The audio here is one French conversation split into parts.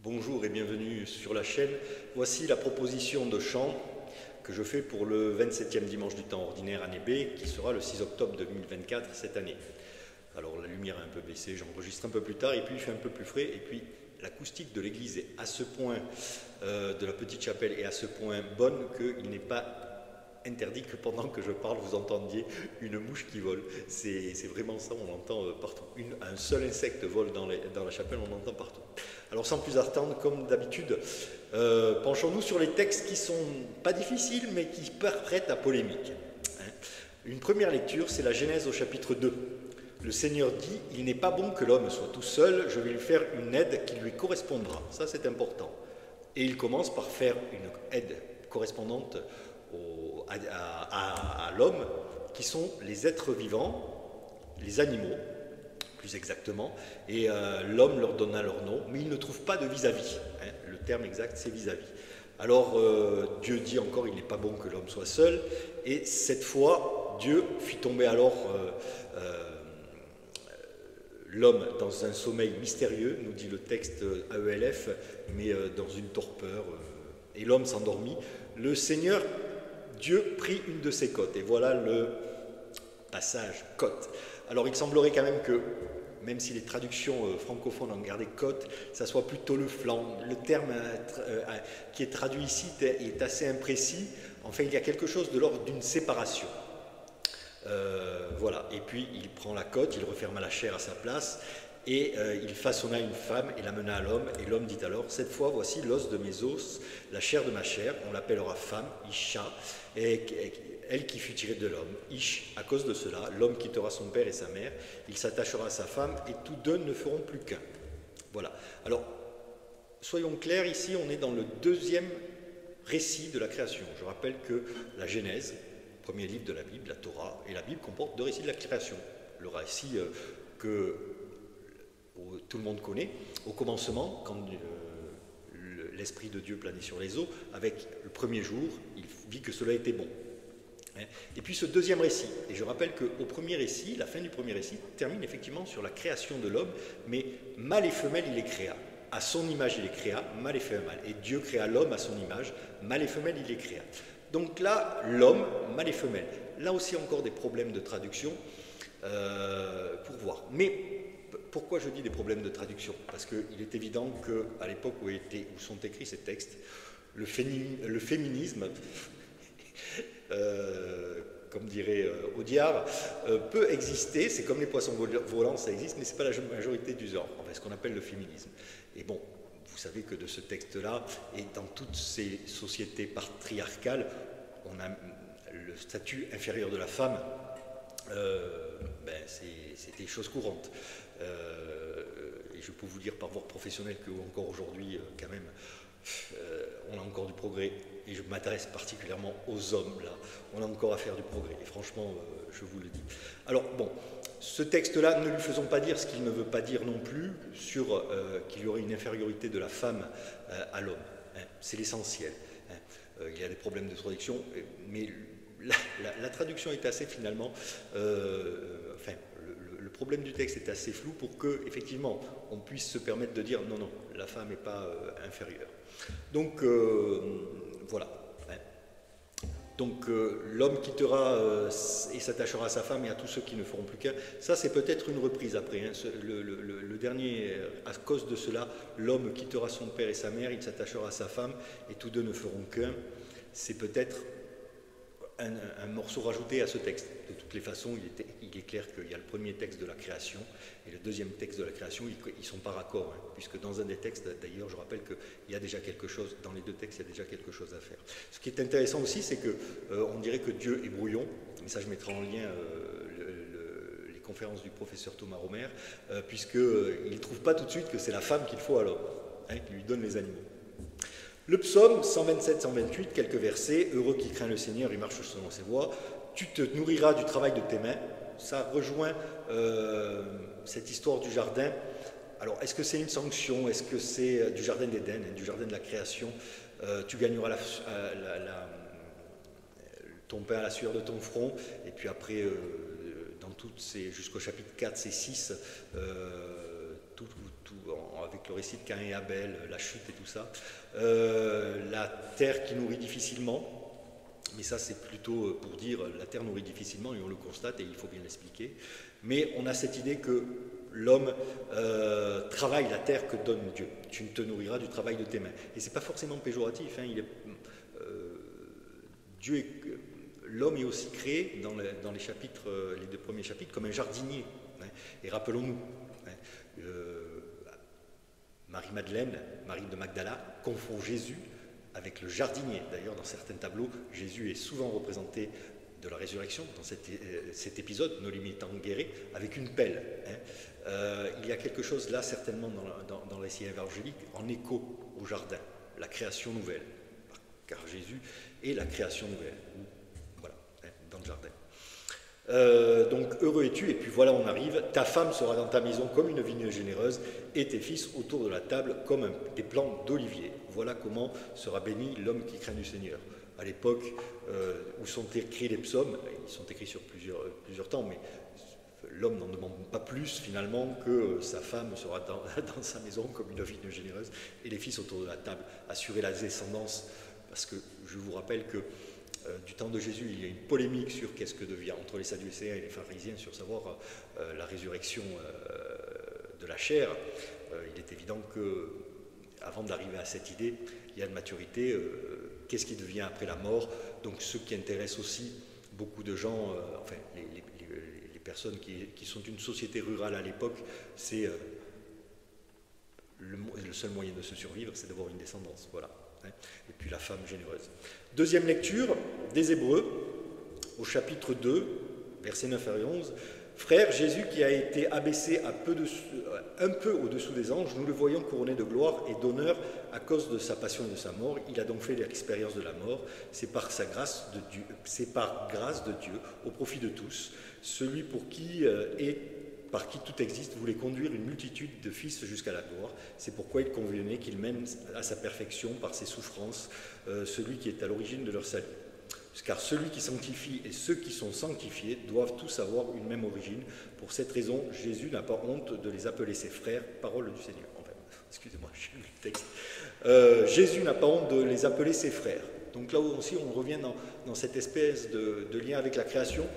Bonjour et bienvenue sur la chaîne. Voici la proposition de chant que je fais pour le 27e dimanche du temps ordinaire année B, qui sera le 6 octobre 2024 cette année. Alors la lumière est un peu baissée, j'enregistre un peu plus tard et puis il fait un peu plus frais et puis l'acoustique de l'église est à ce point, de la petite chapelle est à ce point bonne qu'il n'est pas interdit que pendant que je parle vous entendiez une mouche qui vole. C'est vraiment ça, on l'entend partout. Un seul insecte vole dans la chapelle, on l'entend partout. Alors sans plus attendre, comme d'habitude, penchons-nous sur les textes qui sont pas difficiles mais qui prêtent à polémique. Une première lecture, c'est la Genèse au chapitre 2. Le Seigneur dit, « Il n'est pas bon que l'homme soit tout seul, je vais lui faire une aide qui lui correspondra. » Ça, c'est important. Et il commence par faire une aide correspondante à l'homme, qui sont les êtres vivants, les animaux, plus exactement, et l'homme leur donna leur nom, mais il ne trouve pas de vis-à-vis. Le terme exact, c'est vis-à-vis. Alors, Dieu dit encore, il n'est pas bon que l'homme soit seul, et cette fois, Dieu fit tomber alors l'homme dans un sommeil mystérieux, nous dit le texte AELF, mais dans une torpeur, et l'homme s'endormit. Le Seigneur, Dieu, prit une de ses côtes, et voilà le passage côte. Alors il semblerait quand même que, même si les traductions francophones ont gardé côte, ça soit plutôt le flanc. Le terme qui est traduit ici est assez imprécis. Enfin, il y a quelque chose de l'ordre d'une séparation. Voilà, et puis il prend la côte, il referma la chair à sa place, et il façonna une femme et l'amena à l'homme, et l'homme dit alors, cette fois voici l'os de mes os, la chair de ma chair, on l'appellera femme, Isha, et elle qui fut tirée de l'homme, Ish, à cause de cela, l'homme quittera son père et sa mère, il s'attachera à sa femme, et tous deux ne feront plus qu'un. Voilà, alors, soyons clairs, ici on est dans le deuxième récit de la création. Je rappelle que la Genèse, premier livre de la Bible, la Torah, et la Bible comporte deux récits de la création. Le récit que tout le monde connaît, au commencement, quand l'Esprit de Dieu planait sur les eaux, avec le premier jour, il vit que cela était bon. Et puis ce deuxième récit, et je rappelle qu'au premier récit, la fin du premier récit termine effectivement sur la création de l'homme, mais mâle et femelle il les créa. À son image il les créa, mâle et femelle. Et Dieu créa l'homme à son image, mâle et femelle il les créa. Donc là, l'homme, mâle et femelle. Là aussi encore des problèmes de traduction pour voir. Mais pourquoi je dis des problèmes de traduction? Parce qu'il est évident qu'à l'époque où sont écrits ces textes, le féminisme, comme dirait Audiard, peut exister. C'est comme les poissons volants, ça existe, mais ce n'est pas la majorité du genre, enfin, ce qu'on appelle le féminisme. Et bon, vous savez que de ce texte-là, et dans toutes ces sociétés patriarcales, on a le statut inférieur de la femme, c'est des choses courantes. Et je peux vous dire par voie professionnelle qu'encore aujourd'hui, quand même, on a encore du progrès. Et je m'adresse particulièrement aux hommes, là. On a encore à faire du progrès. Et franchement, je vous le dis. Alors, bon, ce texte-là, ne lui faisons pas dire ce qu'il ne veut pas dire non plus sur qu'il y aurait une infériorité de la femme à l'homme. C'est l'essentiel. Il y a des problèmes de traduction, mais la traduction est assez finalement... le problème du texte est assez flou pour que, effectivement, on puisse se permettre de dire non, non, la femme n'est pas inférieure. Donc, voilà. Donc, l'homme quittera et s'attachera à sa femme et à tous ceux qui ne feront plus qu'un. Ça, c'est peut-être une reprise après. Le dernier, à cause de cela, l'homme quittera son père et sa mère, il s'attachera à sa femme et tous deux ne feront qu'un. C'est peut-être un morceau rajouté à ce texte. De toutes les façons, il est clair qu'il y a le premier texte de la création et le deuxième texte de la création, ils ne sont pas raccords, puisque dans un des textes, d'ailleurs, je rappelle qu'il y a déjà quelque chose, dans les deux textes, il y a déjà quelque chose à faire. Ce qui est intéressant aussi, c'est qu'on dirait que Dieu est brouillon, mais ça je mettrai en lien les conférences du professeur Thomas Romer, puisqu'il ne trouve pas tout de suite que c'est la femme qu'il faut à l'homme, qui lui donne les animaux. Le psaume 127-128, quelques versets, « Heureux qui craint le Seigneur et marche selon ses voies, tu te nourriras du travail de tes mains ». Ça rejoint cette histoire du jardin. Alors, est-ce que c'est une sanction? Est-ce que c'est du jardin d'Éden, du jardin de la création? Tu gagneras ton pain à la sueur de ton front, et puis après, jusqu'au chapitre 4, c'est 6, avec avec le récit de Caïn et Abel, la chute et tout ça. La terre qui nourrit difficilement. Mais ça, c'est plutôt pour dire la terre nourrit difficilement, et on le constate, et il faut bien l'expliquer. Mais on a cette idée que l'homme travaille la terre que donne Dieu. Tu ne te nourriras du travail de tes mains. Et ce n'est pas forcément péjoratif. Hein, l'homme est aussi créé dans les chapitres, les 2 premiers chapitres, comme un jardinier. Hein, et rappelons-nous, hein, Marie-Madeleine, Marie de Magdala, confond Jésus avec le jardinier. D'ailleurs, dans certains tableaux, Jésus est souvent représenté de la résurrection, dans cet épisode, Noli me tangere, avec une pelle. Hein. Il y a quelque chose là, certainement, dans les récits évangéliques, en écho au jardin, la création nouvelle. Car Jésus est la création nouvelle, voilà, hein, dans le jardin. Donc heureux es-tu, et puis voilà, on arrive, ta femme sera dans ta maison comme une vigne généreuse, et tes fils autour de la table comme des plants d'olivier. Voilà comment sera béni l'homme qui craint du Seigneur. À l'époque où sont écrits les psaumes, ils sont écrits sur plusieurs temps, mais l'homme n'en demande pas plus finalement que sa femme sera dans sa maison comme une vigne généreuse, et les fils autour de la table, assurer la descendance, parce que je vous rappelle que du temps de Jésus, il y a une polémique sur qu'est-ce que devient entre les Sadducéens et les pharisiens sur savoir la résurrection de la chair. Il est évident que, avant d'arriver à cette idée, il y a une maturité. Qu'est-ce qui devient après la mort? Donc, ce qui intéresse aussi beaucoup de gens, enfin, les personnes qui sont d'une société rurale à l'époque, c'est le seul moyen de se survivre, c'est d'avoir une descendance. Voilà. Et puis la femme généreuse. Deuxième lecture des Hébreux, au chapitre 2, versets 9 à 11. Frère, Jésus qui a été abaissé un peu au-dessous des anges, nous le voyons couronné de gloire et d'honneur à cause de sa passion et de sa mort. Il a donc fait l'expérience de la mort. C'est par grâce de Dieu, au profit de tous, celui pour qui par qui tout existe, voulait conduire une multitude de fils jusqu'à la gloire. C'est pourquoi il convenait qu'il mène à sa perfection par ses souffrances celui qui est à l'origine de leur salut. Car celui qui sanctifie et ceux qui sont sanctifiés doivent tous avoir une même origine. Pour cette raison, Jésus n'a pas honte de les appeler ses frères, parole du Seigneur. Enfin, excusez-moi, j'ai lu le texte. Jésus n'a pas honte de les appeler ses frères. Donc là aussi, on revient dans cette espèce de lien avec la création.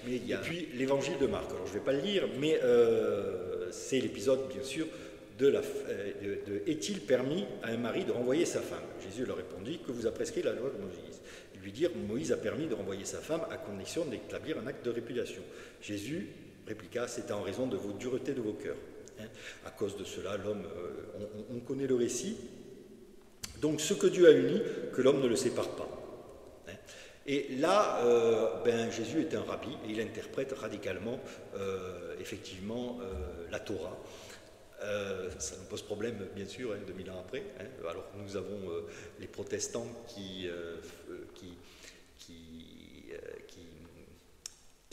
Mais il y a puis l'évangile de Marc. Alors je ne vais pas le lire, mais c'est l'épisode, bien sûr, de est-il permis à un mari de renvoyer sa femme? Jésus leur répondit, que vous a prescrit la loi de Moïse? Ils lui dirent, Moïse a permis de renvoyer sa femme à condition d'établir un acte de répudiation. Jésus répliqua, c'était en raison de vos duretés de vos cœurs. Hein. À cause de cela, l'homme, on connaît le récit. Donc ce que Dieu a uni, que l'homme ne le sépare pas. Hein. Et là, Jésus est un rabbi et il interprète radicalement, effectivement, la Torah. Ça nous pose problème, bien sûr, 2000 ans après. Hein. Alors nous avons les protestants qui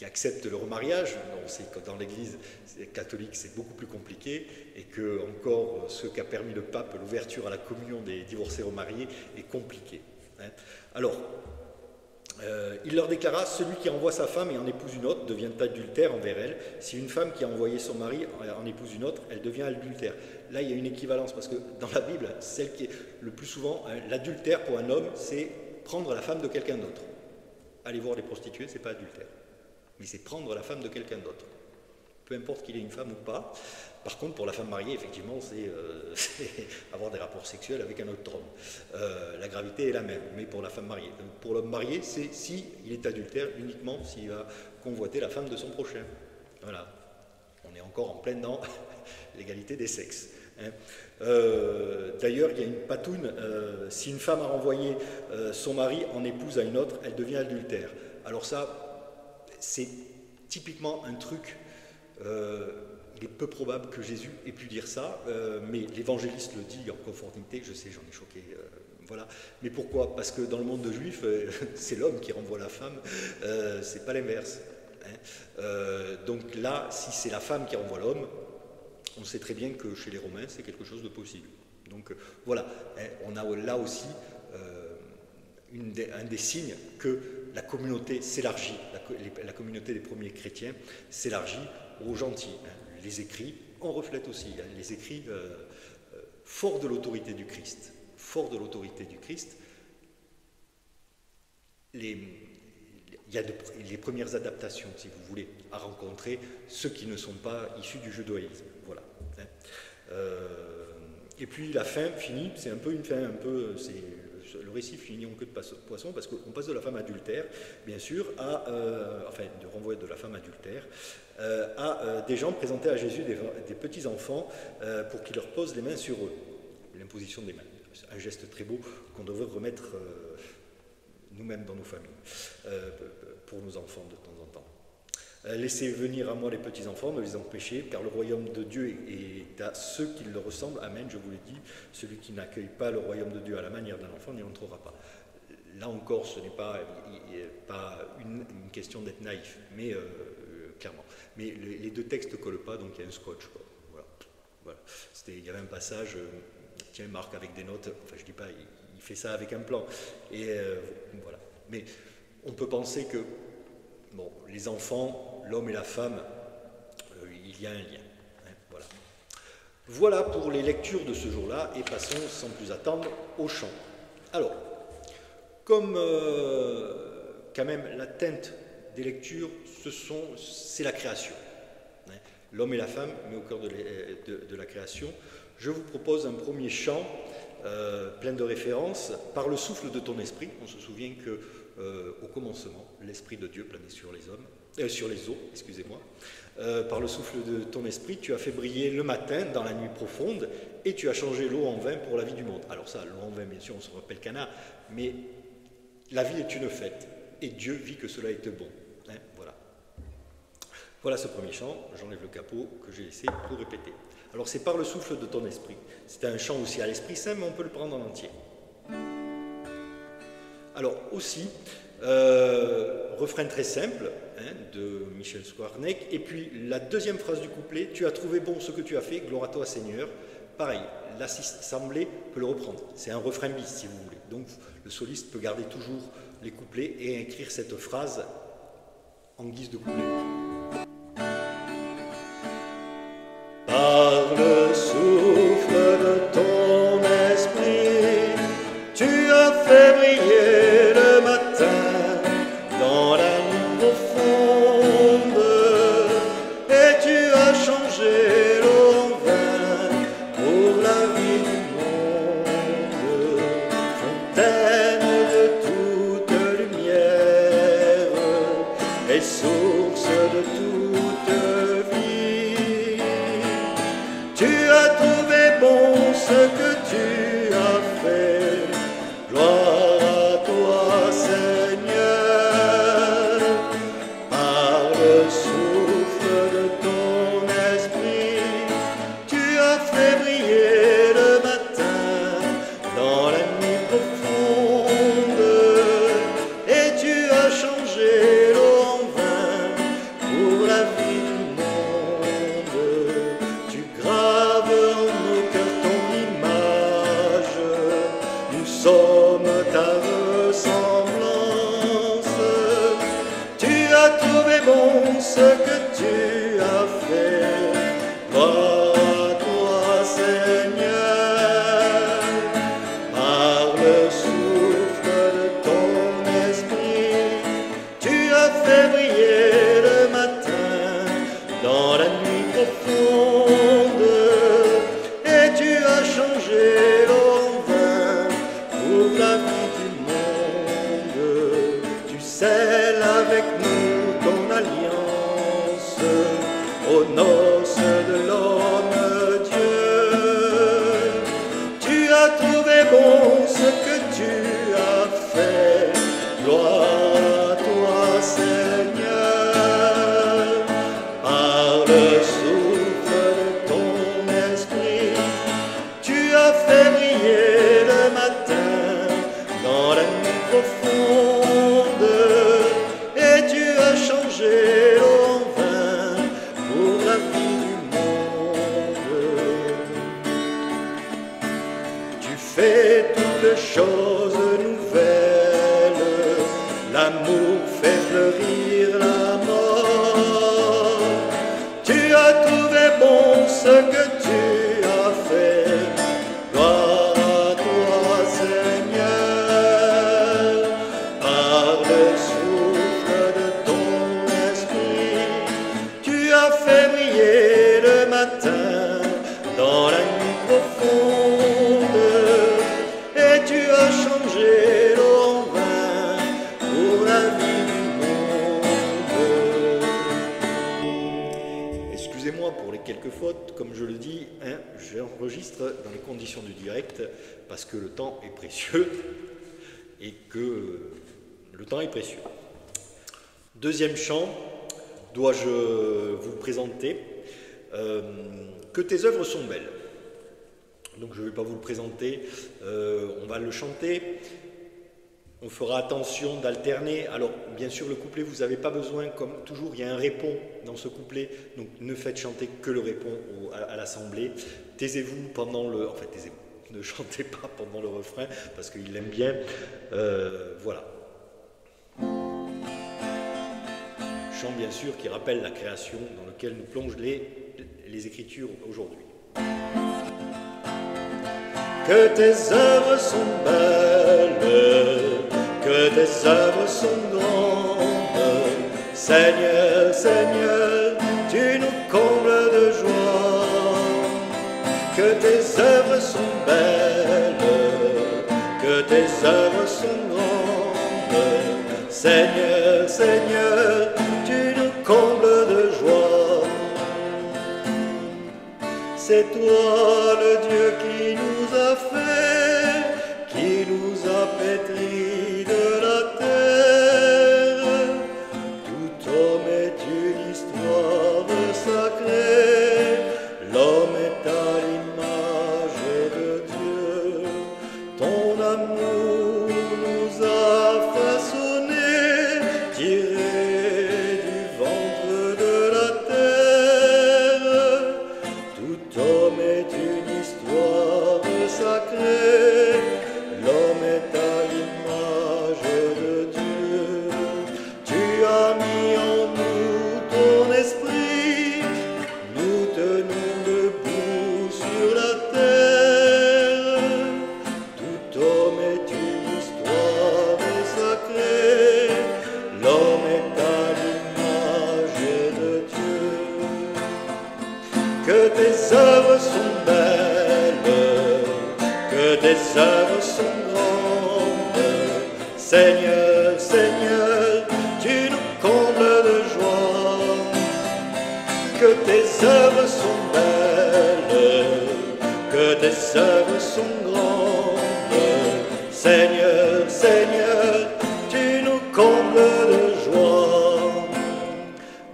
acceptent le remariage. On sait que dans l'Église catholique, c'est beaucoup plus compliqué et que encore ce qu'a permis le pape, l'ouverture à la communion des divorcés remariés, est compliqué. Hein. Alors, il leur déclara, celui qui envoie sa femme et en épouse une autre devient adultère envers elle. Si une femme qui a envoyé son mari en épouse une autre, elle devient adultère. Là, il y a une équivalence, parce que dans la Bible, celle qui est le plus souvent, l'adultère pour un homme, c'est prendre la femme de quelqu'un d'autre. Aller voir les prostituées, c'est pas adultère. Mais c'est prendre la femme de quelqu'un d'autre. Peu importe qu'il ait une femme ou pas. Par contre, pour la femme mariée, effectivement, c'est avoir des rapports sexuels avec un autre homme. La gravité est la même, mais pour la femme mariée. Pour l'homme marié, c'est s'il est adultère uniquement s'il va convoiter la femme de son prochain. Voilà. On est encore en pleine dans l'égalité des sexes. Hein. D'ailleurs, il y a une patoune, si une femme a renvoyé son mari en épouse à une autre, elle devient adultère. Alors ça, c'est typiquement un truc... il est peu probable que Jésus ait pu dire ça, mais l'évangéliste le dit en conformité, je sais, j'en ai choqué, voilà. Mais pourquoi? Parce que dans le monde de juif, c'est l'homme qui renvoie la femme, c'est pas l'inverse. Hein. Donc là, si c'est la femme qui renvoie l'homme, on sait très bien que chez les Romains, c'est quelque chose de possible. Donc voilà, hein, on a là aussi un des signes que la communauté s'élargit, la communauté des premiers chrétiens s'élargit aux gentils. Hein. Les écrits en reflètent aussi. Hein. Les écrits fort de l'autorité du Christ, il y a les premières adaptations, si vous voulez, à rencontrer ceux qui ne sont pas issus du judaïsme. Voilà. Et puis la fin finit, c'est un peu une fin, le récit finit en queue de poisson, parce qu'on passe de la femme adultère, bien sûr, de renvoi de la femme adultère, à des gens présentés à Jésus, des petits-enfants, pour qu'il leur pose les mains sur eux. L'imposition des mains. Un geste très beau qu'on devrait remettre nous-mêmes dans nos familles, pour nos enfants de temps en temps. Laissez venir à moi les petits-enfants, ne les empêchez, car le royaume de Dieu est à ceux qui le ressemblent. Amen, je vous l'ai dit, celui qui n'accueille pas le royaume de Dieu à la manière d'un enfant n'y entrera pas. Là encore, ce n'est pas une question d'être naïf, mais clairement. Mais les deux textes ne collent pas, donc il y a un scotch, quoi. Voilà. Il y avait un passage, tiens, Marc avec des notes, enfin je ne dis pas, il fait ça avec un plan. Et voilà. Mais on peut penser que, bon, les enfants, l'homme et la femme, il y a un lien. Voilà. Voilà pour les lectures de ce jour-là, et passons sans plus attendre au chant. Alors, comme quand même la teinte des lectures, c'est la création. L'homme et la femme, mais au cœur de la création. Je vous propose un premier chant plein de références. Par le souffle de ton esprit, on se souvient que au commencement, l'Esprit de Dieu planait sur les eaux, excusez-moi. Par le souffle de ton esprit, tu as fait briller le matin dans la nuit profonde et tu as changé l'eau en vin pour la vie du monde. Alors ça, l'eau en vin, bien sûr, on se rappelle Cana, mais la vie est une fête et Dieu vit que cela était bon. Voilà. Voilà ce premier chant, j'enlève le capot que j'ai laissé pour répéter. Alors c'est par le souffle de ton esprit. C'est un chant aussi à l'Esprit Saint, mais on peut le prendre en entier. Alors aussi, refrain très simple de Michel Swarneck, et puis la deuxième phrase du couplet, tu as trouvé bon ce que tu as fait, gloire à toi Seigneur. Pareil, l'assemblée peut le reprendre, c'est un refrain bis si vous voulez. Donc le soliste peut garder toujours les couplets et écrire cette phrase en guise de couplet. Par le souffle de ton esprit, tu as fait briller le matin dans la nuit profonde, et tu as changé l'eau en vin pour la vie du monde, fontaine de toute lumière et source de toute vie. Tu as trouvé bon ce que tu as fait, gloire à toi Seigneur. Par le souffle de ton esprit, tu as fait briller le matin dans la nuit profonde, et tu as changé l'eau en vin pour la vie du monde. Tu graves en nos cœurs ton image, nous sommes ta ressemblance. Tu as trouvé bon ce que tu as fait, gloire à toi Seigneur. Par le souffle de ton esprit, tu as fait briller le matin dans la nuit profonde, et tu as changé l'eau en vin pour la vie du monde. Tu scelles avec nous ton alliance aux noces de l'homme Dieu. Tu as trouvé bon ce que tu as fait, gloire à toi Seigneur. Par le souffle de ton esprit, tu as fait briller le matin dans la nuit profonde, et tu as changé l'eau en vin pour la vie du monde. Tu fais toutes choses nouvelles, l'amour fait fleurir la mort. Tu as trouvé bon ce que tu as fait, j'enregistre dans les conditions du direct parce que le temps est précieux et que le temps est précieux. Deuxième chant, dois-je vous présenter que tes œuvres sont belles. Donc je ne vais pas vous le présenter, on va le chanter. On fera attention d'alterner. Alors, bien sûr, le couplet, vous n'avez pas besoin, comme toujours, il y a un répond dans ce couplet, donc ne faites chanter que le répond à l'assemblée. Taisez-vous pendant le... Enfin, taisez-vous, ne chantez pas pendant le refrain, parce qu'il aime bien. Voilà. Chant, bien sûr, qui rappelle la création dans laquelle nous plongent les Écritures aujourd'hui. Que tes œuvres sont belles, que tes œuvres sont grandes, Seigneur, Seigneur, tu nous combles de joie. Que tes œuvres sont belles, que tes œuvres sont grandes, Seigneur, Seigneur, tu nous combles de joie. C'est toi le Dieu qui nous a fait, qui nous a pétris de la terre. Tout homme est une histoire sacrée, l'homme est à l'image de Dieu. Ton amour nous a façonnés, tirés du ventre de la terre. Tout homme est une histoire sacrée, l'homme est à l'image de Dieu. Tu as mis en nous ton esprit, nous tenons debout sur la terre. Tout homme est une histoire sacrée, l'homme est à l'image de Dieu. Que tes œuvres sont belles, que tes œuvres sont grandes, Seigneur, Seigneur, tu nous combles de joie. Que tes œuvres sont belles, que tes œuvres sont grandes, Seigneur, Seigneur, tu nous combles de joie.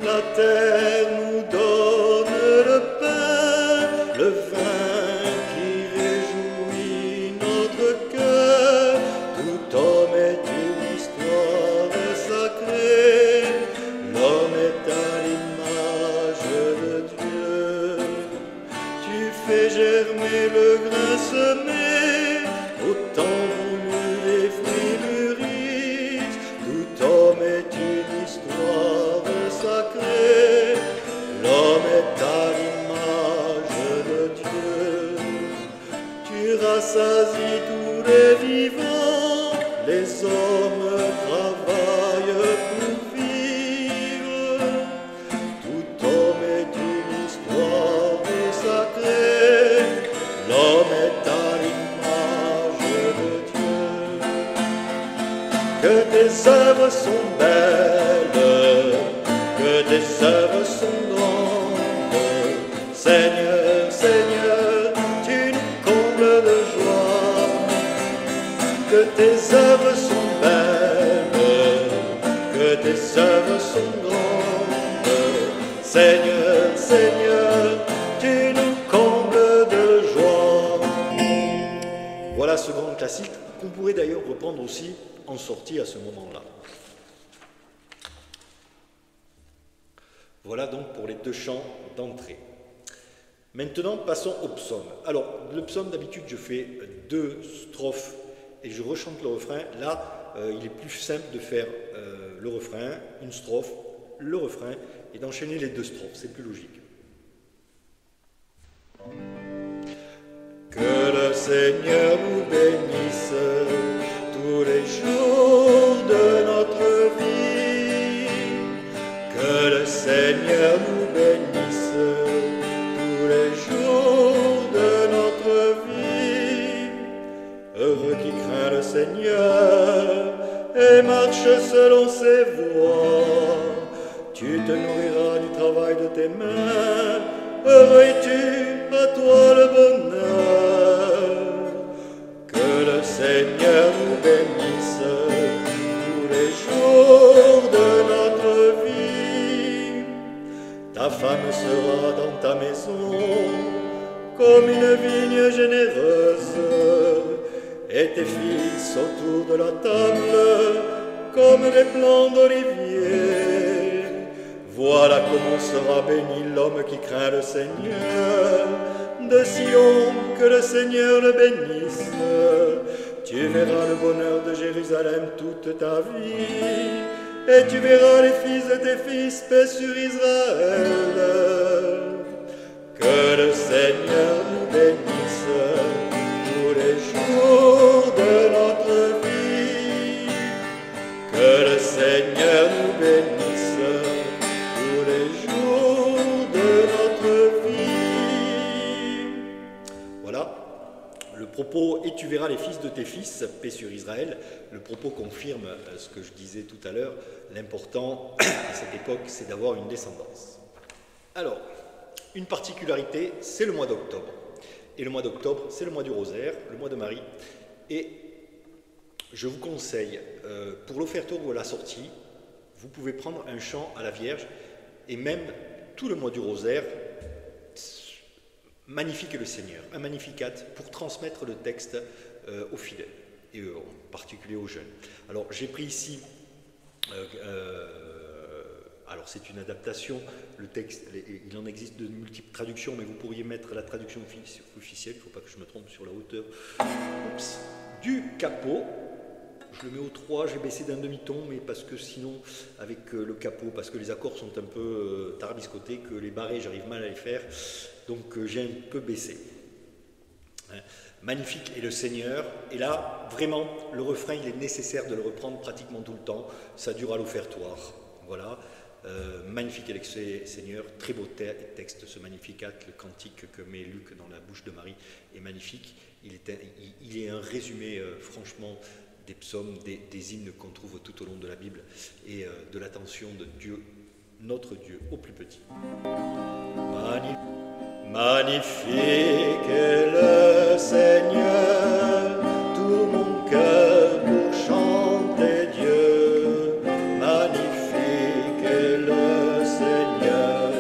La terre nous donne le pain, le vin qui réjouit notre cœur. Tout homme est une histoire sacrée, l'homme est à l'image de Dieu. Tu fais germer le grain semé, au temps voulu les fruits mûrissent. Tout homme est une histoire sacrée, l'homme est à l'image de Dieu. Tu rassasies tous les vivants, les hommes travaillent pour vivre. Tout homme est une histoire sacrée, l'homme est à l'image de Dieu. Que tes œuvres sont belles, que tes œuvres sont grandes, Seigneur, Seigneur, tu nous combles de joie. Que tes œuvres sont belles, que tes œuvres sont grandes, Seigneur, Seigneur, tu nous combles de joie. Voilà ce grand classique qu'on pourrait d'ailleurs reprendre aussi en sortie à ce moment-là. Voilà donc pour les deux chants d'entrée. Maintenant, passons au psaume. Alors, le psaume, d'habitude, je fais 2 strophes et je rechante le refrain. Là, il est plus simple de faire le refrain, une strophe, le refrain, et d'enchaîner les 2 strophes. C'est plus logique. Que le Seigneur nous bénisse tous les jours de notre vie. Que le Seigneur nous bénisse tous les jours de notre vie. Heureux qui craint le Seigneur et marche selon ses voies. Tu te nourriras du travail de tes mains. Heureux es-tu à toi le bonheur. Que le Seigneur nous bénisse tous les jours de notre vie. Ta femme sera dans ta maison comme une vigne généreuse, et tes fils autour de la table comme des plants d'olivier. Voilà comment sera béni l'homme qui craint le Seigneur. De Sion, que le Seigneur le bénisse. Tu verras le bonheur de Jérusalem toute ta vie, et tu verras les fils de tes fils paix sur Israël. Que le Seigneur nous bénisse tous les jours de notre vie. Que le Seigneur nous bénisse tous les jours de notre vie. Voilà, le propos « Et tu verras les fils de tes fils, paix sur Israël », le propos confirme ce que je disais tout à l'heure, l'important à cette époque, c'est d'avoir une descendance. Alors, une particularité, c'est le mois d'octobre. Et le mois d'octobre, c'est le mois du rosaire, le mois de Marie. Et je vous conseille, pour l'offertoire ou à la sortie, vous pouvez prendre un chant à la Vierge, et même tout le mois du rosaire, Magnifique est le Seigneur, un Magnificat, pour transmettre le texte aux fidèles, et en particulier aux jeunes. Alors j'ai pris ici, alors c'est une adaptation, le texte, il en existe de multiples traductions, mais vous pourriez mettre la traduction officielle, il ne faut pas que je me trompe sur la hauteur, du capot. Je le mets au 3, j'ai baissé d'un demi-ton, mais parce que sinon, avec le capot, parce que les accords sont un peu tarabiscotés, que les barrés, j'arrive mal à les faire, donc j'ai un peu baissé. Magnifique est le Seigneur, et là, vraiment, le refrain, il est nécessaire de le reprendre pratiquement tout le temps, ça dure à l'offertoire. Voilà, magnifique est le Seigneur, très beau texte, ce Magnificat, le cantique que met Luc dans la bouche de Marie est magnifique, il est un résumé, franchement, des psaumes, des hymnes qu'on trouve tout au long de la Bible et de l'attention de Dieu, notre Dieu, au plus petit. Magnifique est le Seigneur, tout mon cœur pour chanter Dieu. Magnifique est le Seigneur,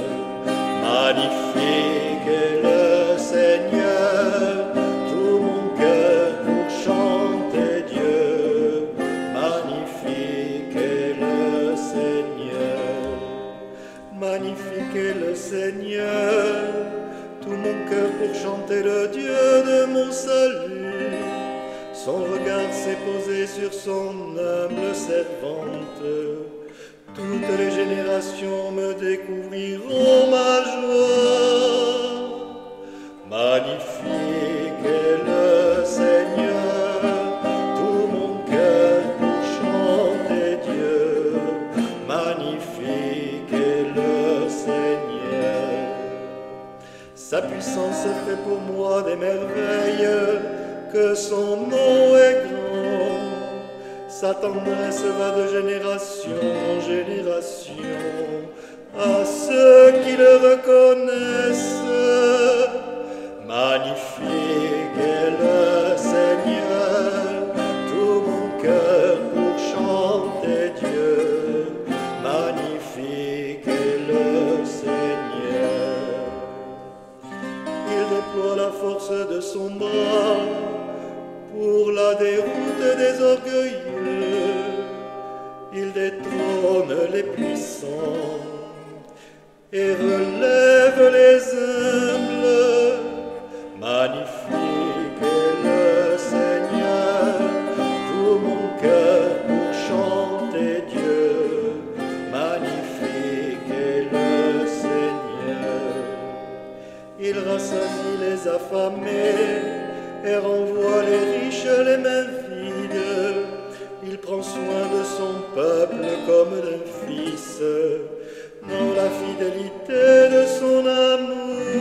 magnifique est le Seigneur, tout mon cœur pour chanter Dieu. Magnifique est le Seigneur, magnifique est le Seigneur, tout mon cœur pour chanter le Dieu de mon salut. Son regard s'est posé sur son humble servante. Toutes les générations me découvriront ma joie. Magnifique est le Seigneur, tout mon cœur pour chanter Dieu. Magnifique est le Seigneur. Sa puissance fait pour moi des merveilles, que son nom est grand. Sa tendresse va de génération en génération à ceux qui le reconnaissent. Magnifique est le Seigneur, tout mon cœur pour chanter Dieu. Magnifique est le Seigneur. Il déploie la force de son bras pour la déroute des orgueilleux. Il détrône les puissants et relève les humbles. Magnifique est le Seigneur, tout mon cœur pour chanter Dieu. Magnifique est le Seigneur. Il rassasie les affamés et renvoie les riches les mains vides. Il prend soin de son peuple comme d'un fils, dans la fidélité de son amour.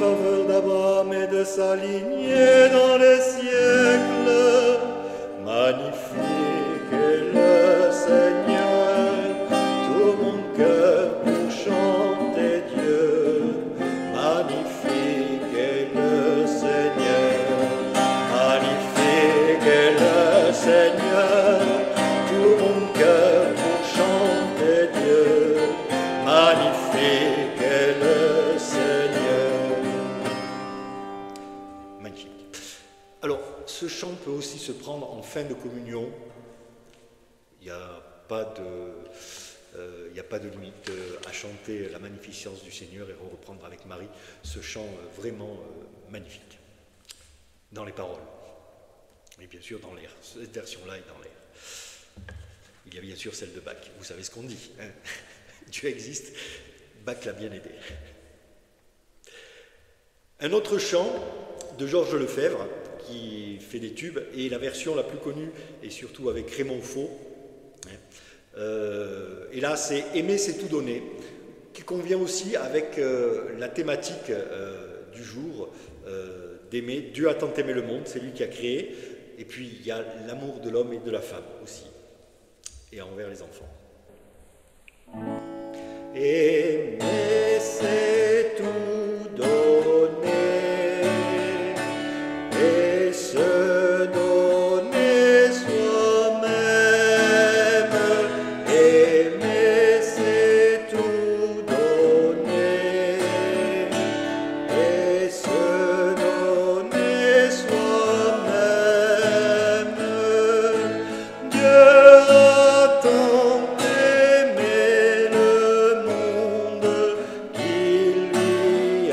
faveur d'Abraham et de sa lignée dans les siècles. Magnifique est le Seigneur, tout mon cœur pour chanter Dieu. Magnifique est le Seigneur, magnifique est le Seigneur, tout mon cœur pour chanter Dieu. Magnifique est le Seigneur. Magnifique. Alors, ce chant peut aussi se prendre en fin de communion. Il n'y a pas de limite à chanter la magnificence du Seigneur et reprendre avec Marie ce chant vraiment magnifique, dans les paroles, et bien sûr dans l'air. Cette version-là est dans l'air. Il y a bien sûr celle de Bach, vous savez ce qu'on dit, hein. Dieu existe, Bach l'a bien aidé. Un autre chant de Georges Lefebvre, qui fait des tubes, et la version la plus connue, et surtout avec Raymond Faux, et là c'est Aimer c'est tout donner, qui convient aussi avec la thématique du jour, d'aimer. Dieu a tant aimé le monde, c'est lui qui a créé, et puis il y a l'amour de l'homme et de la femme aussi, et envers les enfants. Aimer c'est tout donner, et se donner soi-même. Aimer c'est tout donner, et se donner soi-même. Dieu a tant aimé le monde qu'il lui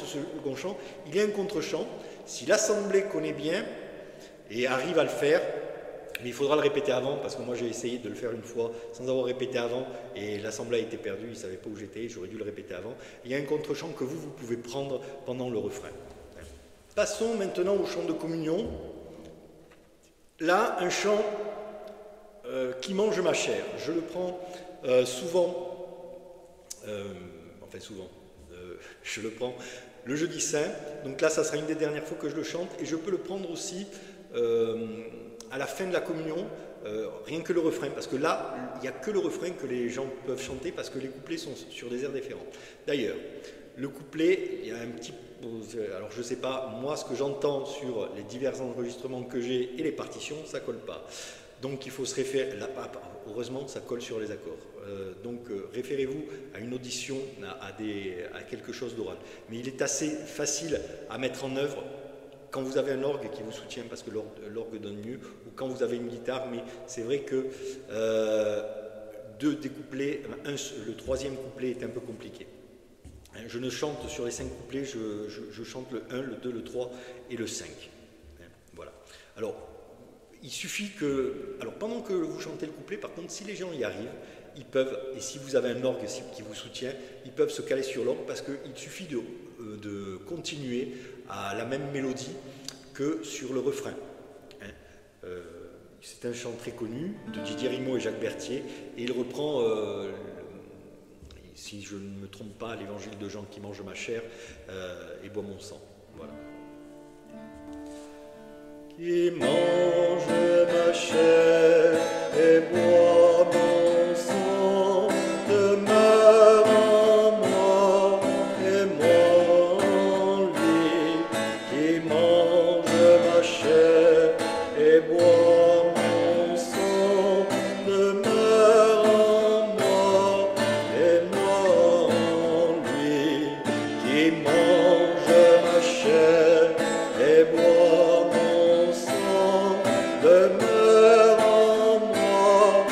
ce second chant, il y a un contre-chant. Si l'assemblée connaît bien et arrive à le faire, mais il faudra le répéter avant, parce que moi j'ai essayé de le faire une fois sans avoir répété avant, et l'assemblée a été perdue, il ne savait pas où j'étais, j'aurais dû le répéter avant. Il y a un contre-chant que vous pouvez prendre pendant le refrain. Passons maintenant au chant de communion. Là, un chant qui mange ma chair. Je le prends souvent, je le prends le jeudi saint, donc là ça sera une des dernières fois que je le chante, et je peux le prendre aussi à la fin de la communion, rien que le refrain, parce que là, il n'y a que le refrain que les gens peuvent chanter, parce que les couplets sont sur des airs différents. D'ailleurs, le couplet, il y a un petit... Alors je ne sais pas, moi ce que j'entends sur les divers enregistrements que j'ai et les partitions, ça ne colle pas. Donc il faut se référer... Heureusement, ça colle sur les accords. Référez-vous à une audition, à quelque chose d'oral. Mais il est assez facile à mettre en œuvre quand vous avez un orgue qui vous soutient, parce que l'orgue donne mieux, ou quand vous avez une guitare, mais c'est vrai que deux des couplets, le troisième couplet est un peu compliqué. Je ne chante sur les 5 couplets, je chante le 1, le 2, le 3 et le 5. Voilà. Alors, il suffit que... Alors, pendant que vous chantez le couplet, par contre, si les gens y arrivent, ils peuvent, et si vous avez un orgue qui vous soutient, ils peuvent se caler sur l'orgue, parce qu'il suffit de continuer à la même mélodie que sur le refrain. C'est un chant très connu de Didier Rimbaud et Jacques Berthier, et il reprend, si je ne me trompe pas, l'évangile de Jean qui mange ma chair et boit mon sang. Voilà. Qui mange ma chair et boit mon sang, demeure en moi et moi en lui. Qui mange ma chair et boit mon sang, demeure en moi et moi en lui. Qui mange ma chair et boit mon sang, demeure en moi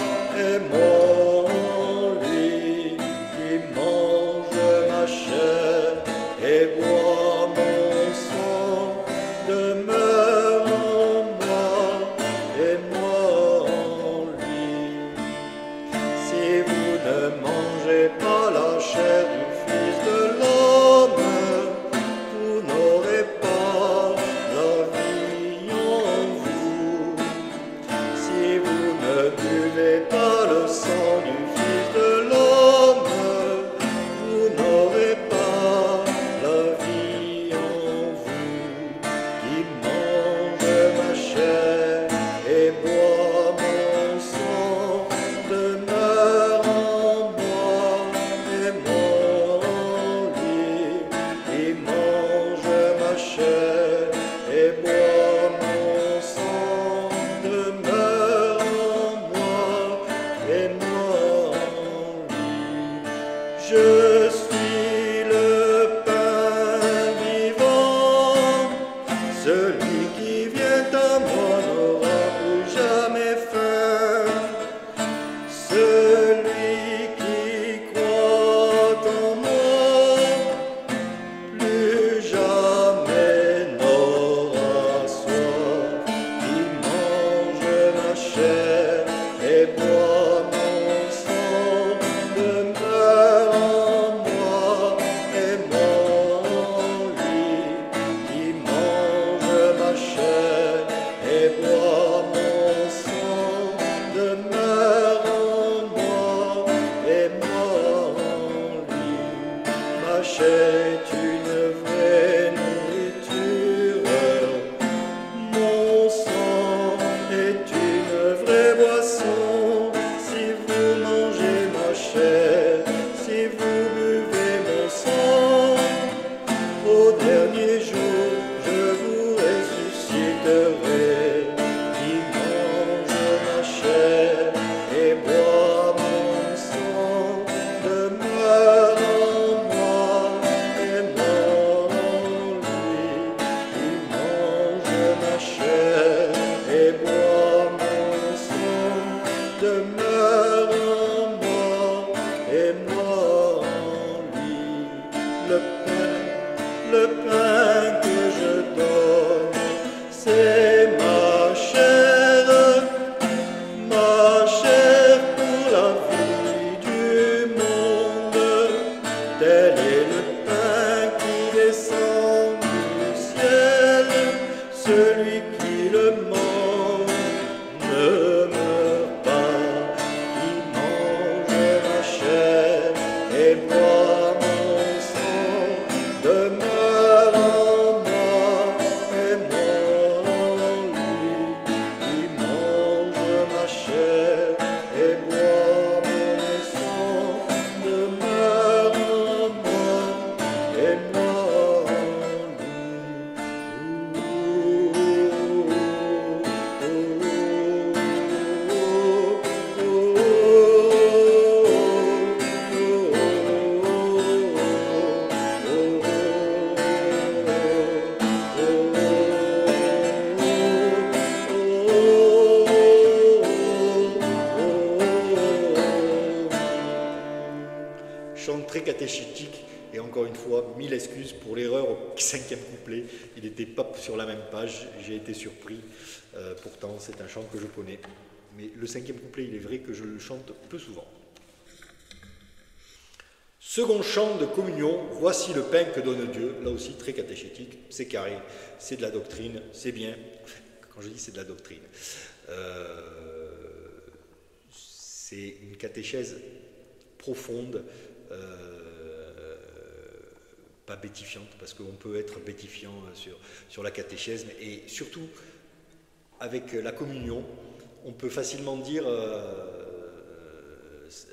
couplets, il n'était pas sur la même page, j'ai été surpris, pourtant c'est un chant que je connais. Mais le 5e couplet, il est vrai que je le chante peu souvent. Second chant de communion, voici le pain que donne Dieu, là aussi très catéchétique, c'est carré, c'est de la doctrine, c'est bien. Quand je dis c'est de la doctrine, c'est une catéchèse profonde, pas bêtifiante, parce qu'on peut être bêtifiant sur la catéchèse, et surtout avec la communion, on peut facilement dire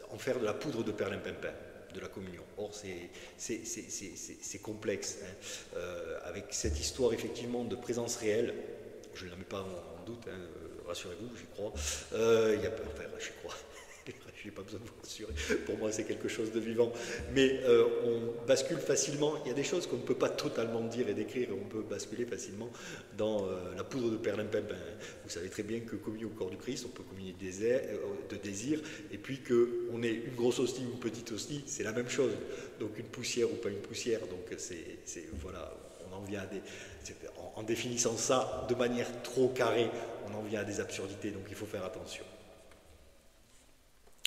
en faire de la poudre de perlimpinpin, de la communion. Or, c'est complexe, hein. Avec cette histoire effectivement de présence réelle, je ne la mets pas en doute, hein, rassurez-vous, j'y crois. Enfin, j'y crois. Je n'ai pas besoin de vous rassurer, pour moi c'est quelque chose de vivant, mais on bascule facilement, il y a des choses qu'on ne peut pas totalement dire et décrire, on peut basculer facilement dans la poudre de perlimpinpin. Vous savez très bien que communier au corps du Christ, on peut communier de désir, et puis qu'on ait une grosse hostie ou une petite hostie, c'est la même chose, donc une poussière ou pas une poussière, donc voilà, on en vient à des... En définissant ça de manière trop carrée, on en vient à des absurdités, donc il faut faire attention.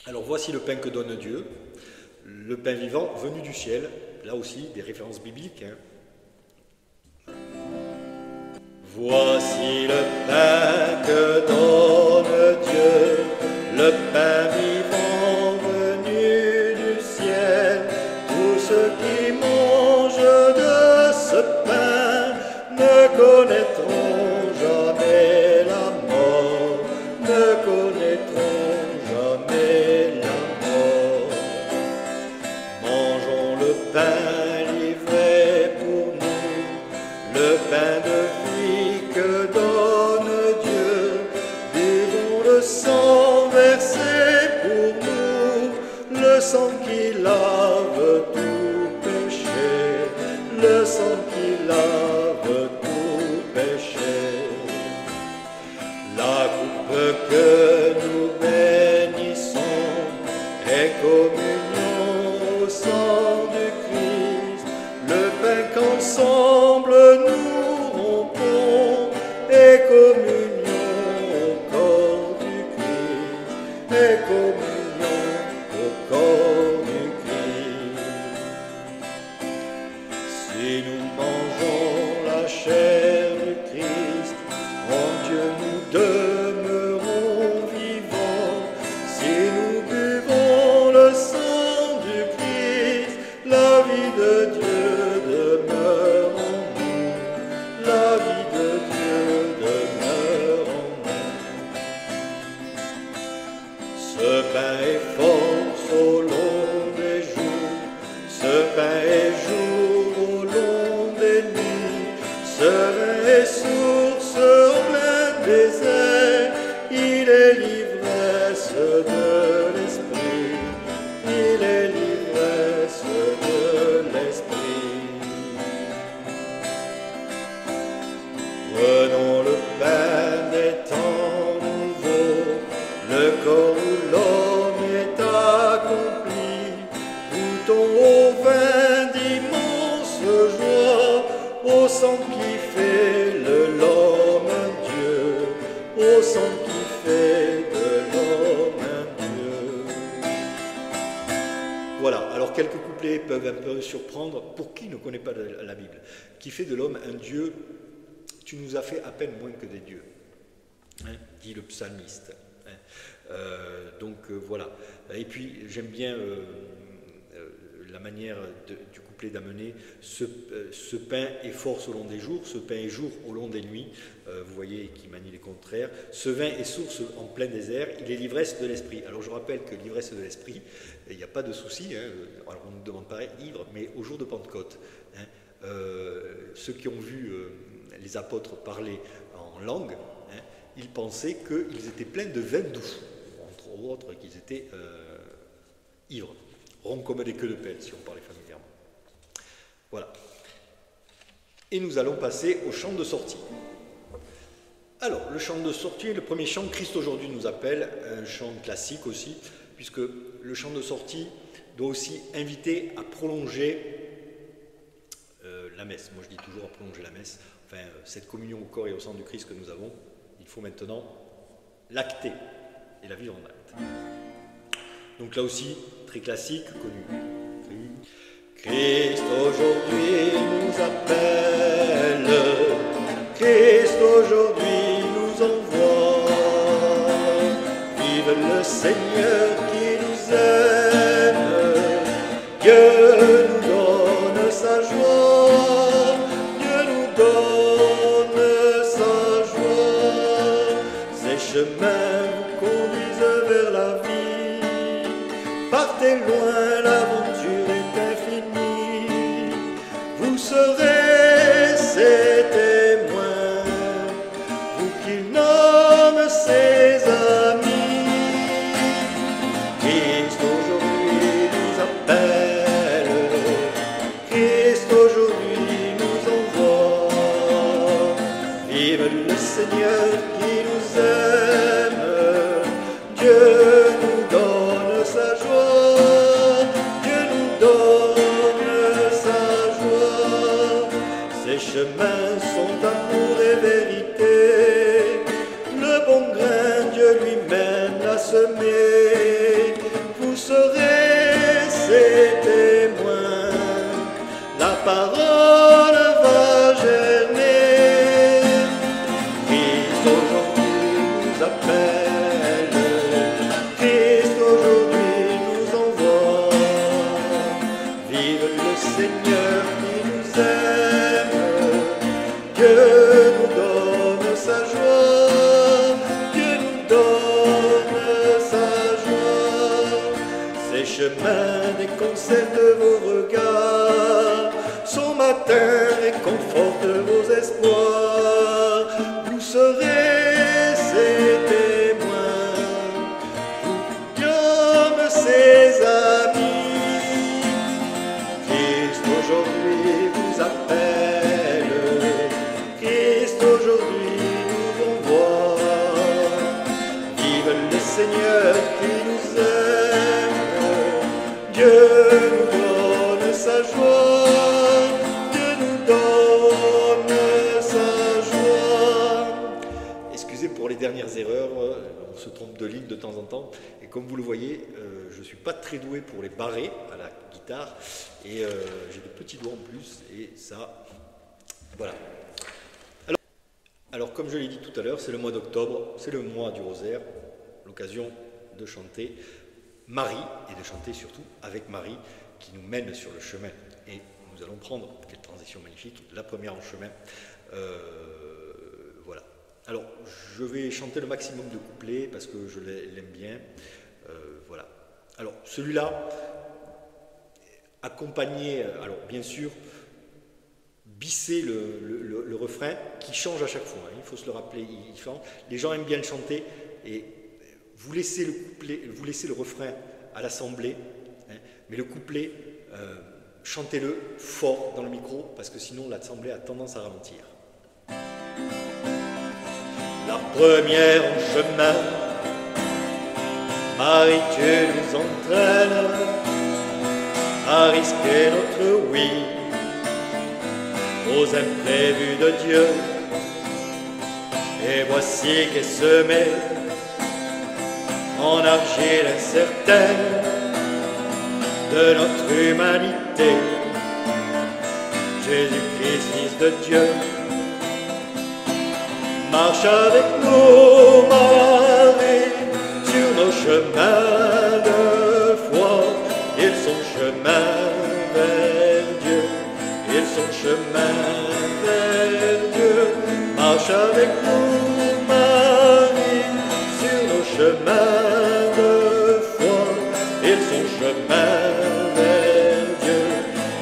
Alors voici le pain que donne Dieu, le pain vivant venu du ciel, là aussi des références bibliques. Hein. Voici le pain que donne Dieu, le pain vivant venu du ciel. Tous ceux qui mangent de ce pain ne connaîtront jamais la mort, ne connaîtront jamais la mort. Mangeons le pain livré pour nous, le pain de vie que donne Dieu. Buvons le sang versé pour nous, le sang qui lave tout péché, le sang qui lave tout péché. La coupe que nous bénissons est communion au sang du Christ, le pain qu'ensemble nous rompons est communion au corps du Christ, est communion au corps du Christ. Si nous mangeons la chair du Christ, en Dieu nous demeurons vivants. Si nous buvons le sang du Christ, la vie de Dieu demeure en nous. La vie de Dieu demeure en nous. Ce pain est force au long des jours, ce pain est jour au long des nuits, ce pain est source au plein désert, il est l'ivresse de l'esprit, il est l'ivresse de l'esprit. Prenons le pain des temps nouveaux, le corps où l'homme est accompli, goûtons au vin d'immense joie, au sang qui fait de l'homme un Dieu, au sang qui fait de l'homme un Dieu. Voilà, alors quelques couplets peuvent un peu surprendre pour qui ne connaît pas la Bible. Qui fait de l'homme un Dieu, tu nous as fait à peine moins que des dieux, hein, dit le psalmiste. Hein. Voilà. Et puis j'aime bien la manière du couplet d'amener ce pain est force au long des jours, ce pain est jour au long des nuits, vous voyez qui manie les contraires, ce vin est source en plein désert, il est l'ivresse de l'esprit. Alors je rappelle que l'ivresse de l'esprit, il n'y a pas de souci, hein, alors on nous demande pareil, ivre, mais au jour de Pentecôte, hein, ceux qui ont vu les apôtres parler en langue, hein, ils pensaient qu'ils étaient pleins de vin doux, entre autres qu'ils étaient ivres, ronds comme des queues de pelle, si on parlait familièrement. Voilà. Et nous allons passer au chant de sortie. Alors, le chant de sortie, le premier chant, Christ aujourd'hui nous appelle, un chant classique aussi, puisque le chant de sortie doit aussi inviter à prolonger la messe. Moi je dis toujours à prolonger la messe. Enfin, cette communion au corps et au sang du Christ que nous avons, il faut maintenant l'acter et la vivre en acte. Donc là aussi, très classique, connu. Christ aujourd'hui nous appelle, Christ aujourd'hui nous envoie, vive le Seigneur qui nous aime, Dieu nous donne sa joie, Dieu nous donne sa joie, ces chemins vous conduisent vers la vie, partez loin, l'aventure est infinie, vous serez ses témoins, vous qu'il nomme ses amis. Christ aujourd'hui nous appelle, Christ aujourd'hui nous envoie, vive le Seigneur qui nous aime, Dieu nous donne sa joie, Dieu nous donne sa joie, ses chemins sont amour et vérité, le bon grain Dieu lui-même l'a semé, vous serez ses témoins, la parole va germer. Christ aujourd'hui nous appelle, Christ aujourd'hui nous envoie, vive le Seigneur qui nous aime, Dieu nous donne sa joie, Dieu nous donne sa joie, ces chemins déconcertent vos regards, son matin réconforte vos espoirs, vous serez ses témoins, vous comme ses amis. Christ aujourd'hui vous appelle, Christ aujourd'hui nous envoie, vive le Seigneur qui nous aime, Dieu nous donne sa joie, Dieu nous donne sa joie. Excusez pour les dernières erreurs, on se trompe de ligne de temps en temps, et comme vous le voyez, je ne suis pas très doué pour les barrer à la guitare, et j'ai des petits doigts en plus, et ça, voilà. Alors comme je l'ai dit tout à l'heure, c'est le mois d'octobre, c'est le mois du rosaire, l'occasion de chanter Marie, et de chanter surtout avec Marie, qui nous mène sur le chemin. Et nous allons prendre, quelle transition magnifique, la première en chemin. Voilà. Alors, je vais chanter le maximum de couplets, parce que je l'aime bien. Voilà. Alors, celui-là, accompagné, alors bien sûr, bisser le refrain, qui change à chaque fois, hein, il faut se le rappeler, les gens aiment bien le chanter, et vous laissez le refrain à l'assemblée, hein, mais le couplet, chantez-le fort dans le micro, parce que sinon l'assemblée a tendance à ralentir. La première en chemin, Marie, tu nous entraînes à risquer notre oui aux imprévus de Dieu. Et voici qu'est semé en argile incertaine de notre humanité, Jésus-Christ, Fils de Dieu. Marche avec nous, Marie, sur nos chemins de foi. Ils sont chemin vers Dieu, ils sont chemin vers Dieu. Marche avec nous, Marie, sur nos chemins de foi. Ils sont chemin vers Dieu,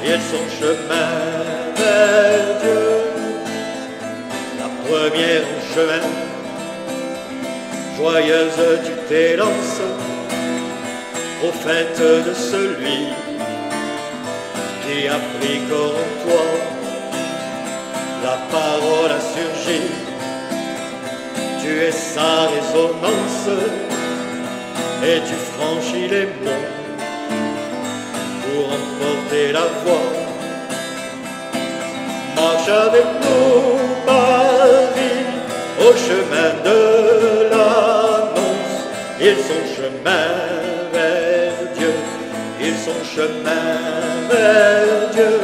ils sont chemin vers Dieu. La première en chemin, joyeuse tu t'élances aux fêtes de celui qui a pris corps en toi. La parole a surgi, tu es sa résonance, et tu franchis les monts pour emporter la voix. marche avec nous, Marie, au chemin de l'annonce. Ils sont chemin vers Dieu, ils sont chemin vers Dieu.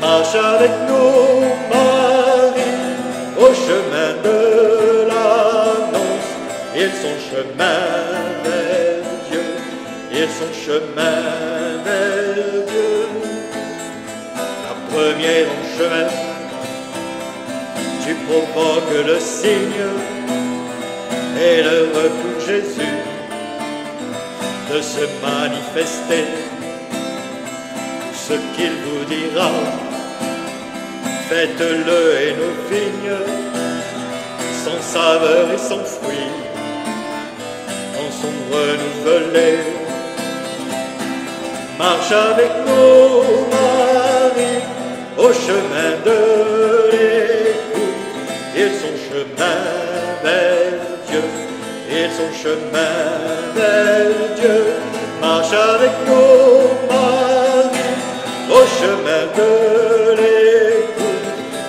Marche avec nous, Marie, au chemin de l'annonce. Ils sont chemin vers Dieu, ils sont chemin vers Dieu. La première en chemin, tu provoques le signe et l'heure pour Jésus de se manifester. Tout ce qu'il vous dira, faites-le et nos vignes, sans saveur et sans fruit, en sont renouvelées. Marche avec nous, Marie, au chemin de l'écoute. Ils sont chemin vers Dieu, ils sont chemin vers Dieu. Marche avec nous, Marie, au chemin de l'écoute.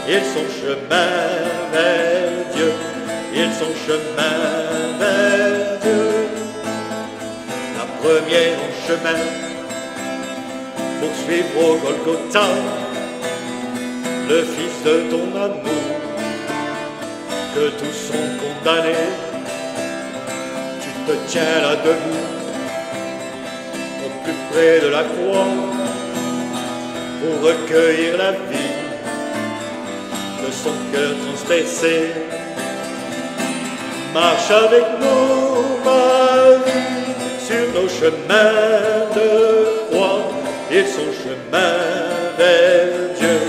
Ils sont chemin vers Dieu, ils sont chemin vers Dieu. La première en chemin, poursuivre au Golgotha le Fils de ton amour, que tous sont condamnés. Tu te tiens là debout, au plus près de la croix, pour recueillir la vie de son cœur transpercé. Marche avec nous, Marie, sur nos chemins de croix. Ils sont chemin vers Dieu,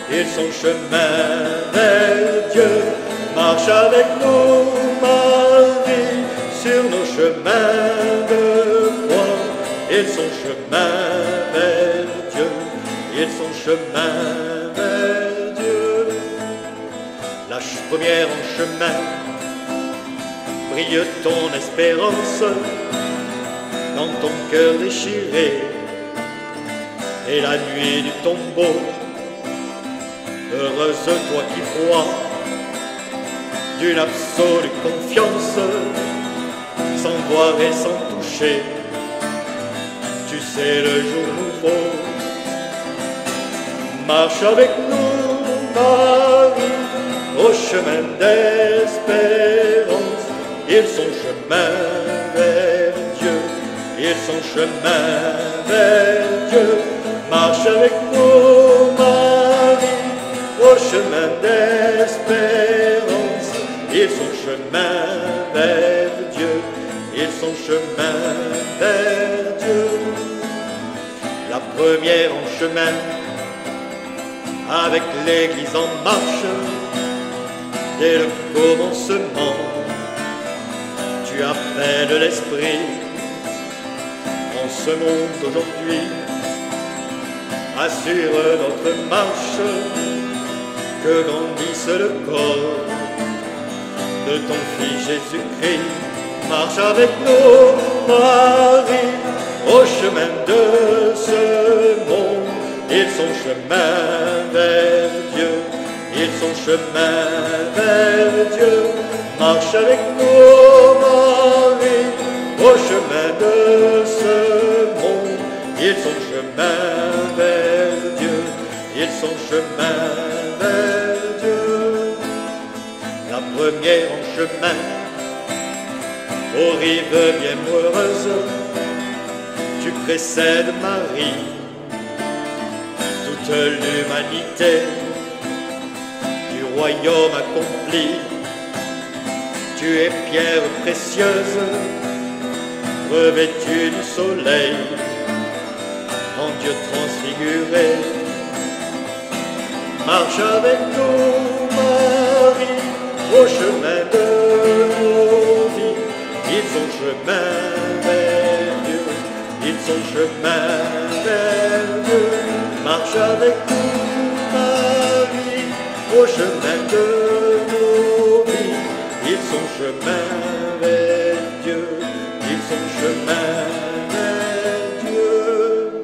ils sont chemin vers Dieu. Marche avec nous, Marie, sur nos chemins de croix. Ils sont chemin vers Dieu, ils sont chemin vers Dieu. La première en chemin, brille ton espérance dans ton cœur déchiré. Et la nuit du tombeau, heureuse toi qui crois d'une absolue confiance, sans voir et sans toucher, tu sais le jour nouveau. Marche avec nous, Marie, au chemin d'espérance. Ils sont chemin vers Dieu, ils sont chemin vers Dieu. Marche avec nous, Marie, au chemin d'espérance. Ils sont chemin vers Dieu, ils sont chemin vers Dieu. La première en chemin, avec l'Église en marche, dès le commencement, tu appelles l'Esprit en ce monde d'aujourd'hui. Assure notre marche, que grandisse le corps de ton Fils Jésus-Christ. Marche avec nous, Marie, au chemin de ce monde. Ils sont chemin vers Dieu, ils sont chemin vers Dieu. Marche avec nous, Marie, au chemin de ce monde. Ils sont chemin vers Dieu, ils sont chemin vers Dieu. La première en chemin, aux rives bien heureuses, tu précèdes Marie. Toute l'humanité du royaume accompli, tu es pierre précieuse, revêtue du soleil, en Dieu transfiguré. Marche avec nous, Marie, au chemin de nos vies. Ils sont chemin vers Dieu, ils sont chemin vers Dieu. Marche avec nous, Marie, au chemin de nos vies. Ils sont chemin vers Dieu, ils sont chemin vers Dieu.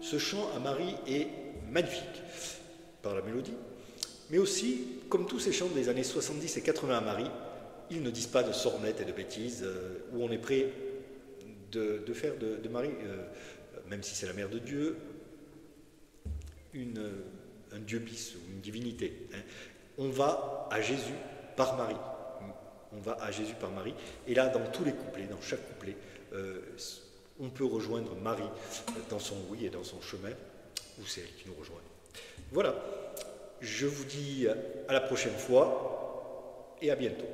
Ce chant à Marie est magnifique. par la mélodie, mais aussi, comme tous ces chants des années 70 et 80 à Marie, ils ne disent pas de sornettes et de bêtises, où on est prêt de faire de Marie, même si c'est la mère de Dieu, un Dieu bis ou une divinité. Hein. On va à Jésus par Marie. On va à Jésus par Marie. Et là, dans tous les couplets, dans chaque couplet, on peut rejoindre Marie dans son oui et dans son chemin, ou c'est elle qui nous rejoint. Voilà. Je vous dis à la prochaine fois et à bientôt.